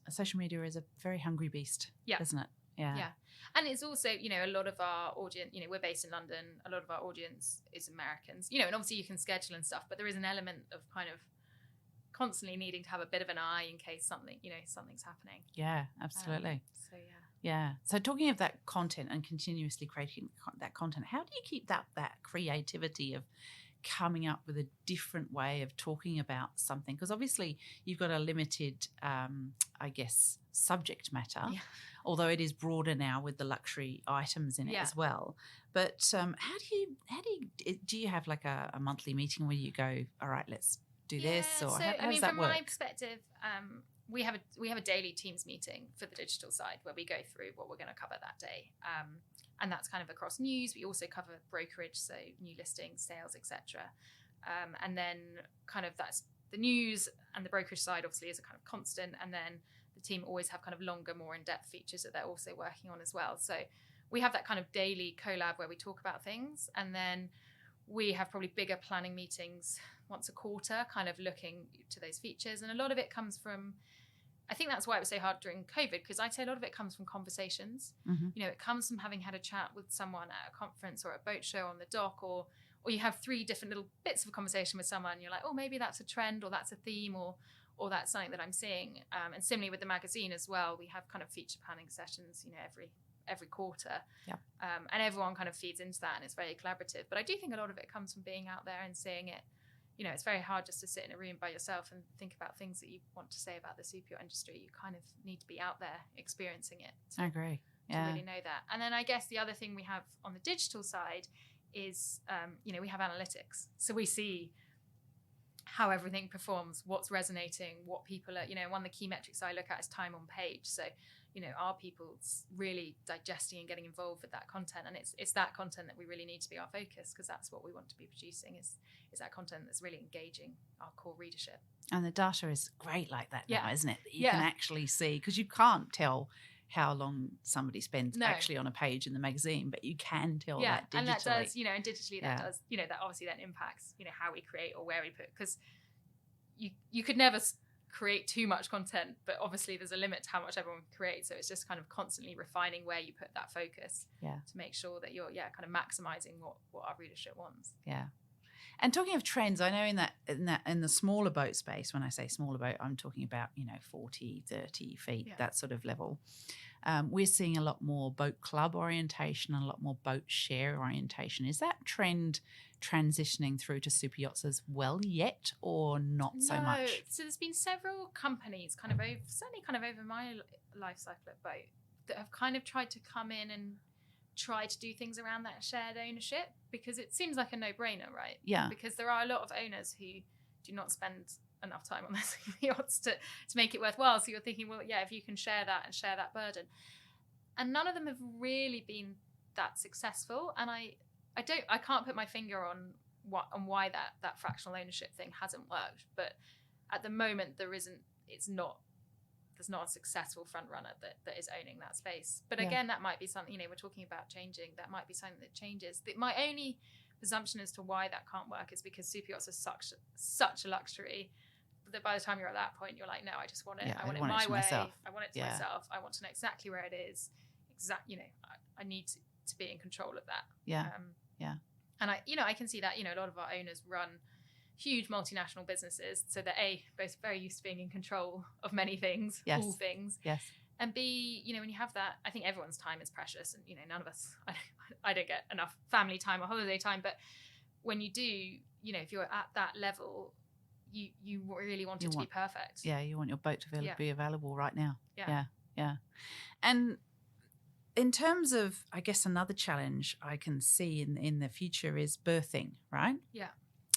social media is a very hungry beast, isn't it? Yeah. And it's also, a lot of our audience, we're based in London. A lot of our audience is Americans, and obviously you can schedule and stuff, but there is an element of kind of constantly needing to have a bit of an eye in case something's happening. Yeah, absolutely. So talking of that content and continuously creating that content, how do you keep that creativity of coming up with a different way of talking about something? Because obviously you've got a limited, subject matter, although it is broader now with the luxury items in it as well. But how do you have like a monthly meeting where you go, all right, let's do this, or how does that work? From my perspective, we have a daily Teams meeting for the digital side where we go through what we're going to cover that day. And that's kind of across news. We also cover brokerage, so new listings, sales, etc. And then kind of that's the news and the brokerage side obviously is a kind of constant. And then the team always have kind of longer, more in-depth features that they're also working on as well. So we have that kind of daily collab where we talk about things. And then we have probably bigger planning meetings once a quarter, kind of looking to those features. And a lot of it comes from, I think that's why it was so hard during COVID, because I'd say a lot of it comes from conversations. Mm-hmm. It comes from having had a chat with someone at a conference or a boat show on the dock, or you have 3 different little bits of a conversation with someone. And you're like, oh, maybe that's a trend, or that's a theme, or that's something that I'm seeing. And similarly with the magazine as well, we have kind of feature planning sessions, every quarter. Yeah. And everyone kind of feeds into that, and it's very collaborative. But I do think a lot of it comes from being out there and seeing it. It's very hard just to sit in a room by yourself and think about things that you want to say about the super yacht industry. You kind of need to be out there experiencing it. I agree. Yeah. To really know that. And then I guess the other thing we have on the digital side is, we have analytics. So we see how everything performs, what's resonating, what people are, one of the key metrics I look at is time on page. So, are people really digesting and getting involved with that content? And it's that content that we really need to be our focus, because that's what we want to be producing is that content that's really engaging our core readership. And the data is great like that now, isn't it? That you can actually see, because you can't tell how long somebody spends actually on a page in the magazine, but you can tell that digitally. And that does, and digitally that does, that obviously then impacts, how we create or where we put, because you could never create too much content, but obviously there's a limit to how much everyone can create. So it's just kind of constantly refining where you put that focus to make sure that you're kind of maximizing what our readership wants. Yeah. And talking of trends, I know in the smaller boat space, when I say smaller boat, I'm talking about 40, 30 feet, that sort of level. We're seeing a lot more boat club orientation and a lot more boat share orientation. Is that trend transitioning through to super yachts as well yet, or not so much? So there's been several companies certainly over my life cycle at boat that have kind of tried to come in and try to do things around that shared ownership, because it seems like a no-brainer, right? Yeah. Because there are a lot of owners who do not spend enough time on those yachts to make it worthwhile. So you're thinking, well, yeah, if you can share that burden. And none of them have really been that successful. And I can't put my finger on why that fractional ownership thing hasn't worked. But at the moment, there's not a successful front runner that is owning that space. But again, that might be something, we're talking about changing. That might be something that changes. My only presumption as to why that can't work is because super yachts are such a luxury that by the time you're at that point, you're like, no, I just want it. Yeah, I want it my way. Myself. I want it to myself. I want to know exactly where it is. I need to be in control of that. Yeah. And I can see that, a lot of our owners run huge multinational businesses. So they're both very used to being in control of many things, all things. Yes. And B, when you have that, I think everyone's time is precious. And, none of us, I don't get enough family time or holiday time. But when you do, if you're at that level, you really want it to be perfect. Yeah, you want your boat to be available right now. Yeah. And in terms of, I guess, another challenge I can see in the future is berthing, right? Yeah.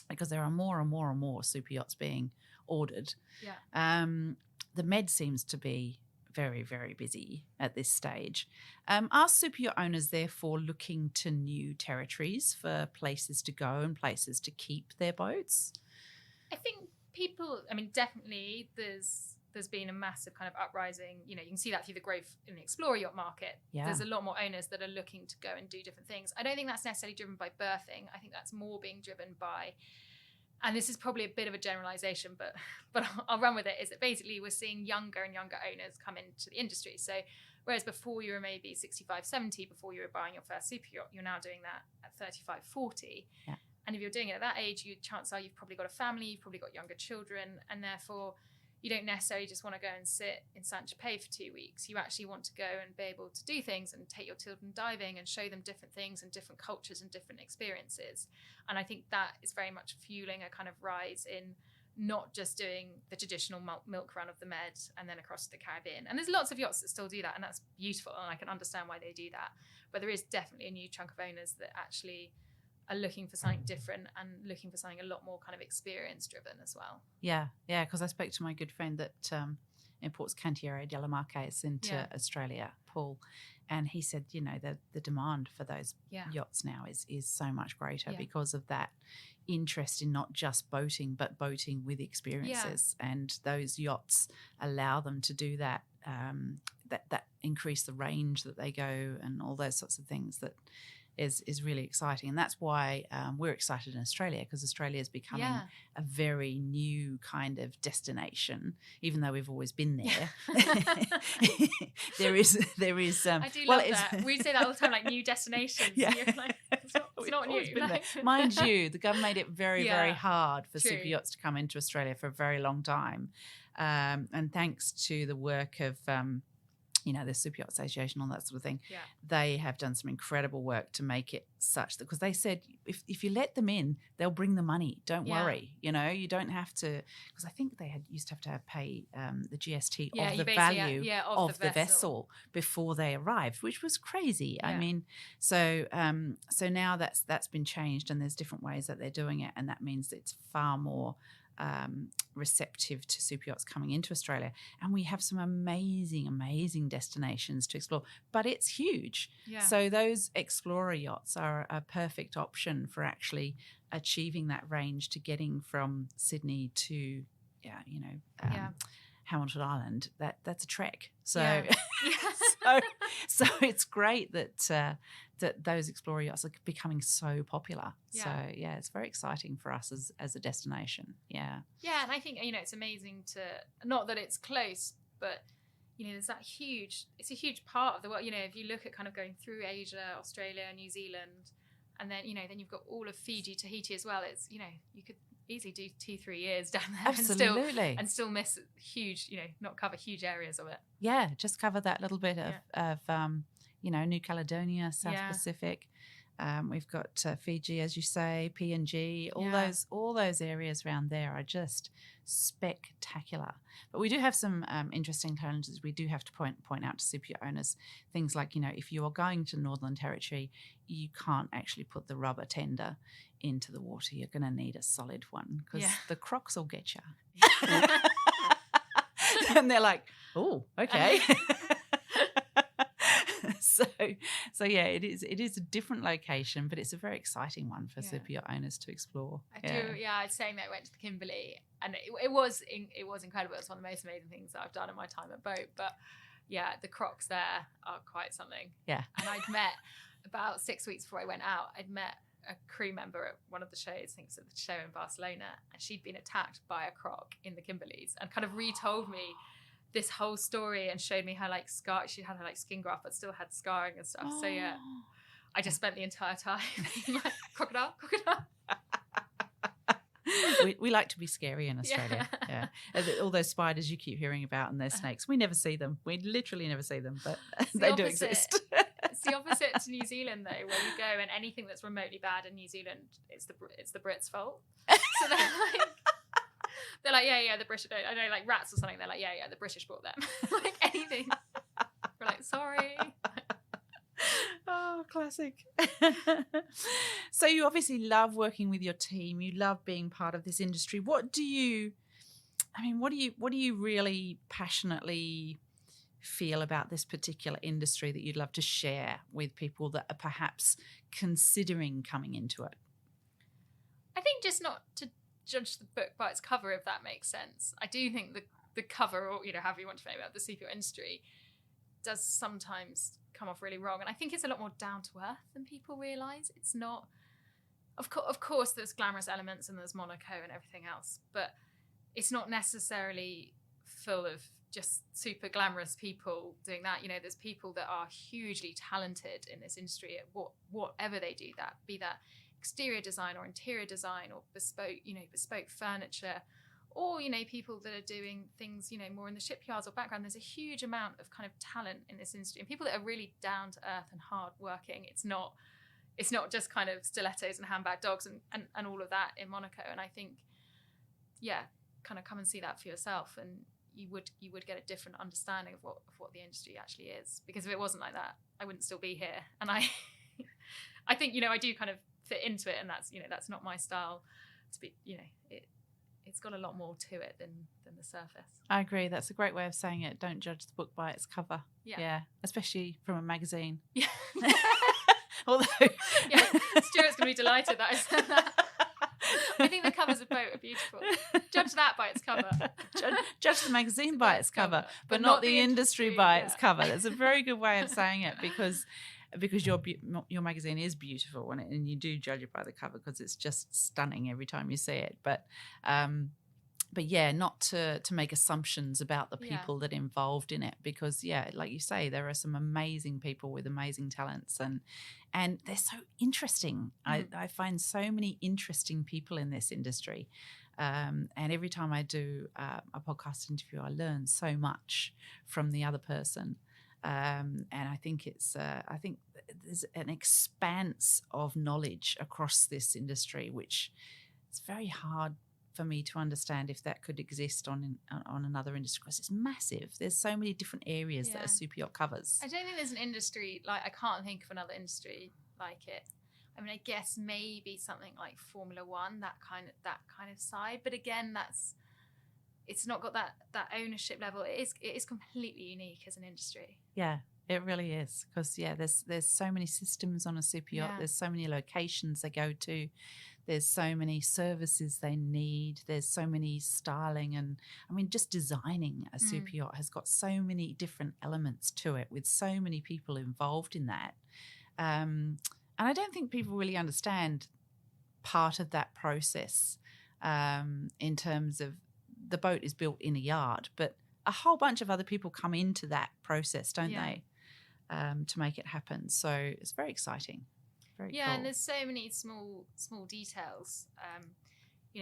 Because there are more and more and more super yachts being ordered. Yeah. The Med seems to be very, very busy at this stage. Are super yacht owners therefore looking to new territories for places to go and places to keep their boats? I think definitely there's been a massive kind of uprising. You can see that through the growth in the Explorer yacht market. Yeah. There's a lot more owners that are looking to go and do different things. I don't think that's necessarily driven by berthing. I think that's more being driven by, and this is probably a bit of a generalization, but I'll run with it, is that basically we're seeing younger and younger owners come into the industry. So whereas before you were maybe 65, 70, before you were buying your first super yacht, you're now doing that at 35, 40. Yeah. And if you're doing it at that age, chances are you've probably got a family, you've probably got younger children, and therefore you don't necessarily just want to go and sit in Saint-Tropez for 2 weeks. You actually want to go and be able to do things and take your children diving and show them different things and different cultures and different experiences. And I think that is very much fueling a kind of rise in not just doing the traditional milk run of the Med and then across the Caribbean. And there's lots of yachts that still do that, and that's beautiful, and I can understand why they do that. But there is definitely a new chunk of owners that actually are looking for something different and looking for something a lot more kind of experience driven as well. Yeah, because I spoke to my good friend that imports Cantiere de la Marques into Australia, Paul, and he said, the demand for those yachts now is so much greater because of that interest in not just boating, but boating with experiences. And those yachts allow them to do that, that increase the range that they go and all those sorts of things that is really exciting. And that's why we're excited in Australia, because Australia is becoming a very new kind of destination, even though we've always been there. there is I do love that. We say that all the time, like new destinations. Yeah. You're like, it's not new. Mind you, the government made it very, very hard for super yachts to come into Australia for a very long time. And thanks to the work of the Super Yacht Association, all that sort of thing, they have done some incredible work to make it such that, because they said if you let them in, they'll bring the money. Don't worry, you don't have to, because I think they used to have to pay the GST of the value of the vessel before they arrived, which was crazy. I mean, so now that's been changed, and there's different ways that they're doing it, and that means that it's far more receptive to super yachts coming into Australia. And we have some amazing destinations to explore, but it's huge. So those Explorer yachts are a perfect option for actually achieving that range, to getting from Sydney to Hamilton Island. That's a trek. So so it's great that those Explorer yachts are becoming so popular. So it's very exciting for us as a destination. And I think it's amazing to, not that it's close, but there's that it's a huge part of the world. If you look at kind of going through Asia, Australia, New Zealand, and then then you've got all of Fiji, Tahiti as well. It's you could easily do 2-3 years down there. Absolutely. and still miss huge, not cover huge areas of it. Just cover that little bit of New Caledonia, South Pacific. We've got Fiji, as you say, PNG, all those areas around there are just spectacular. But we do have some interesting challenges. We do have to point out to super yacht owners things like, if you are going to Northern Territory, you can't actually put the rubber tender into the water. You're going to need a solid one because the crocs will get you. And they're like, oh, okay. So yeah, it is a different location, but it's a very exciting one for super yacht owners to explore. I was saying that I went to the Kimberley, and it was incredible. It's one of the most amazing things that I've done in my time at boat. But yeah, the crocs there are quite something. Yeah. And I'd met about 6 weeks before I went out. I'd met a crew member at one of the shows, I think it was at the show in Barcelona, and she'd been attacked by a croc in the Kimberleys, and kind of retold me this whole story and showed me how she had her skin graft but still had scarring and stuff. So yeah, I just spent the entire time being like, crocodile. We like to be scary in Australia. Yeah. All those spiders you keep hearing about and those snakes, we never see them. We literally never see them, but they do exist. It's the opposite to New Zealand, though, where you go and anything that's remotely bad in New Zealand, it's the Brits' fault. So they're like, yeah, the British, I know, like rats or something. They're like, yeah, the British brought them. Like anything. We're like, sorry. Oh, classic. So you obviously love working with your team. You love being part of this industry. What do you really passionately feel about this particular industry that you'd love to share with people that are perhaps considering coming into it? I think just not to judge the book by its cover, if that makes sense. I do think the cover, or however you want to frame about the super industry, does sometimes come off really wrong, and I think it's a lot more down to earth than people realise. It's not, of course there's glamorous elements and there's Monaco and everything else, but it's not necessarily full of just super glamorous people doing that. There's people that are hugely talented in this industry at whatever they do, that be that exterior design or interior design or bespoke furniture, or people that are doing things more in the shipyards or background. There's a huge amount of kind of talent in this industry, and people that are really down to earth and hard working. It's not just kind of stilettos and handbag dogs and all of that in Monaco. And I think kind of come and see that for yourself, and you would get a different understanding of what the industry actually is. Because if it wasn't like that, I wouldn't still be here. And I think I do kind of fit into it, and that's not my style to be. It's got a lot more to it than the surface. I agree. That's a great way of saying it. Don't judge the book by its cover. Yeah. Especially from a magazine. Yeah. Although Stuart's going to be delighted that I said that. I think the covers of Boat are beautiful. Judge that by its cover. Judge the magazine by its cover, but not the industry by its cover. That's a very good way of saying it, because your magazine is beautiful, and you do judge it by the cover because it's just stunning every time you see it. But yeah, not to make assumptions about the people that are involved in it, because like you say, there are some amazing people with amazing talents, and they're so interesting. I find so many interesting people in this industry, and every time I do a podcast interview, I learn so much from the other person. And I think I think there's an expanse of knowledge across this industry, which it's very hard for me to understand if that could exist on another industry, because it's massive. There's so many different areas that a super yacht covers. I don't think there's an industry I can't think of another industry like it. I mean, I guess maybe something like Formula One, that kind of side, but again, it's not got that ownership level. It is completely unique as an industry. Yeah, it really is, because there's so many systems on a super yacht. There's so many locations they go to. There's so many services they need. There's so many styling, and I mean, just designing a super yacht has got so many different elements to it, with so many people involved in that. And I don't think people really understand part of that process in terms of the boat is built in a yard, but a whole bunch of other people come into that process, don't they, to make it happen. So it's very exciting. Very cool. And there's so many small details.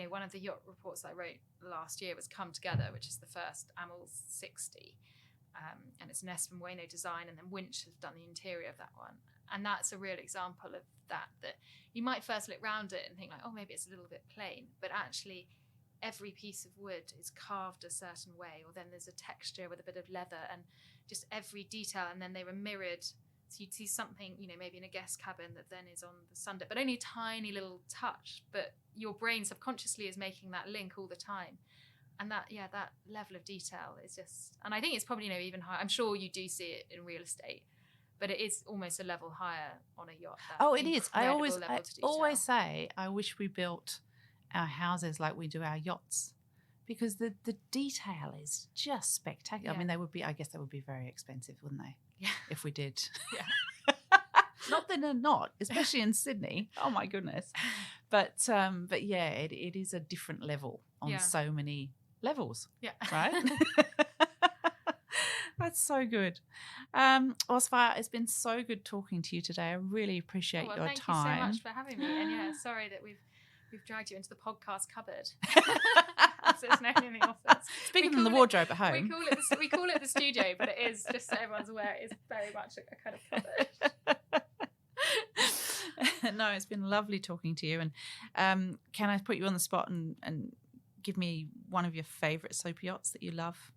One of the yacht reports I wrote last year was Come Together, which is the first AML 60. and it's an Espen Bueno design, and then Winch has done the interior of that one. And that's a real example of that you might first look round it and think like, oh, maybe it's a little bit plain, but actually every piece of wood is carved a certain way, or then there's a texture with a bit of leather, and just every detail, and then they were mirrored. So you'd see something, maybe in a guest cabin that then is on the sundeck, but only a tiny little touch, but your brain subconsciously is making that link all the time. And that level of detail is just, and I think it's probably even higher. I'm sure you do see it in real estate, but it is almost a level higher on a yacht. Oh, it is. I always say, I wish we built our houses like we do our yachts, because the detail is just spectacular. Yeah. I mean, I guess they would be very expensive, wouldn't they? Yeah. If we did. Yeah. Not that they're not, especially in Sydney. Oh my goodness. But yeah, it is a different level on so many levels. Yeah. Right? That's so good. Well, Sophia, it's been so good talking to you today. I really appreciate your time. Thank you so much for having me. And sorry that we've dragged you into the podcast cupboard. As it's known in the office. It's bigger than the wardrobe at home. We call it the studio, but it is, just so everyone's aware, it is very much a kind of cupboard. No, it's been lovely talking to you. And can I put you on the spot and give me one of your favourite soap yachts that you love?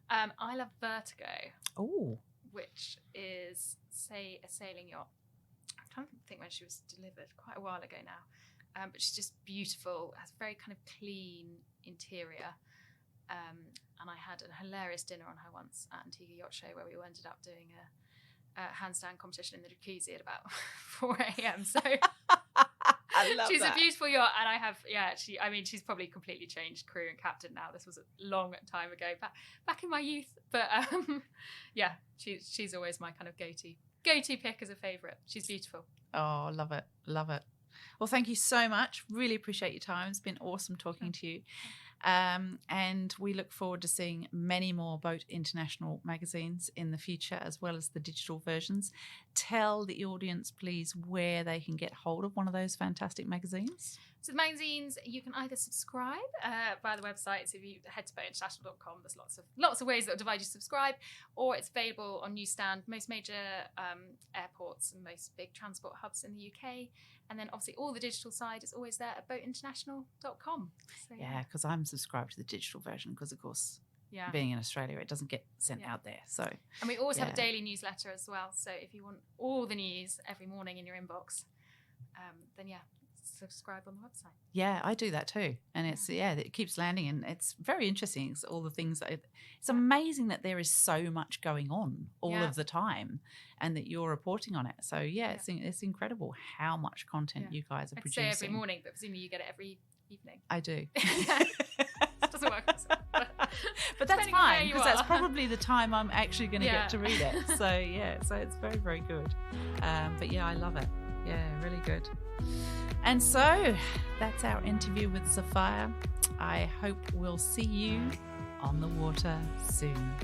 I love Vertigo. Oh. Which is, say, a sailing yacht. I'm trying to think when she was delivered, quite a while ago now. But she's just beautiful, has a very kind of clean interior. And I had a hilarious dinner on her once at Antigua Yacht Show, where we ended up doing a handstand competition in the jacuzzi at about 4 a.m. So I love she's that. a beautiful yacht, and I have, she's probably completely changed crew and captain now. This was a long time ago, back in my youth. But she's always my kind of go-to pick as a favourite. She's beautiful. Oh, love it. Well, thank you so much. Really appreciate your time. It's been awesome talking to you. And we look forward to seeing many more Boat International magazines in the future, as well as the digital versions. Tell the audience, please, where they can get hold of one of those fantastic magazines. So the magazines, you can either subscribe via the website. So if you head to boatinternational.com, there's lots of ways that will divide you to subscribe, or it's available on newsstand, most major airports and most big transport hubs in the UK. And then obviously all the digital side is always there at boatinternational.com. So, yeah, because I'm subscribed to the digital version because, of course, being in Australia, it doesn't get sent out there. So, and we always have a daily newsletter as well. So if you want all the news every morning in your inbox, then subscribe on the website. Yeah, I do that too. And it's, it keeps landing, and it's very interesting. It's all the things that it's amazing that there is so much going on all of the time, and that you're reporting on it. So it's incredible how much content you guys are producing. I'd say every morning, but presumably you get it every evening. I do. It doesn't work. But that's fine, because that's probably the time I'm actually going to get to read it. So so it's very, very good. But I love it. Yeah, really good. And so that's our interview with Sophia. I hope we'll see you on the water soon.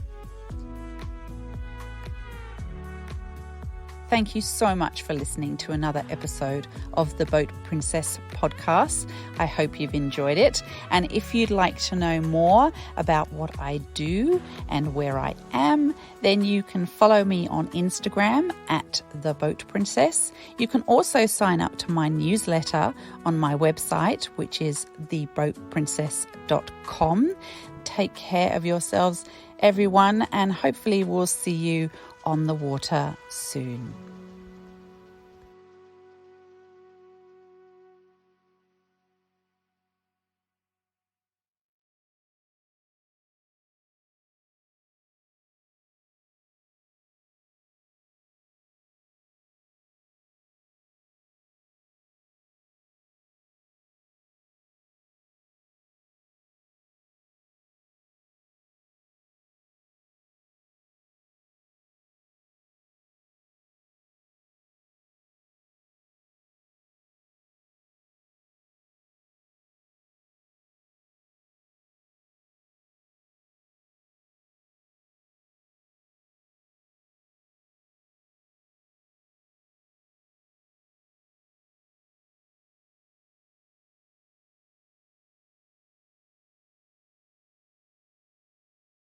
Thank you so much for listening to another episode of the Boat Princess podcast. I hope you've enjoyed it. And if you'd like to know more about what I do and where I am, then you can follow me on Instagram at The Boat Princess. You can also sign up to my newsletter on my website, which is theboatprincess.com. Take care of yourselves, everyone, and hopefully we'll see you on the water soon.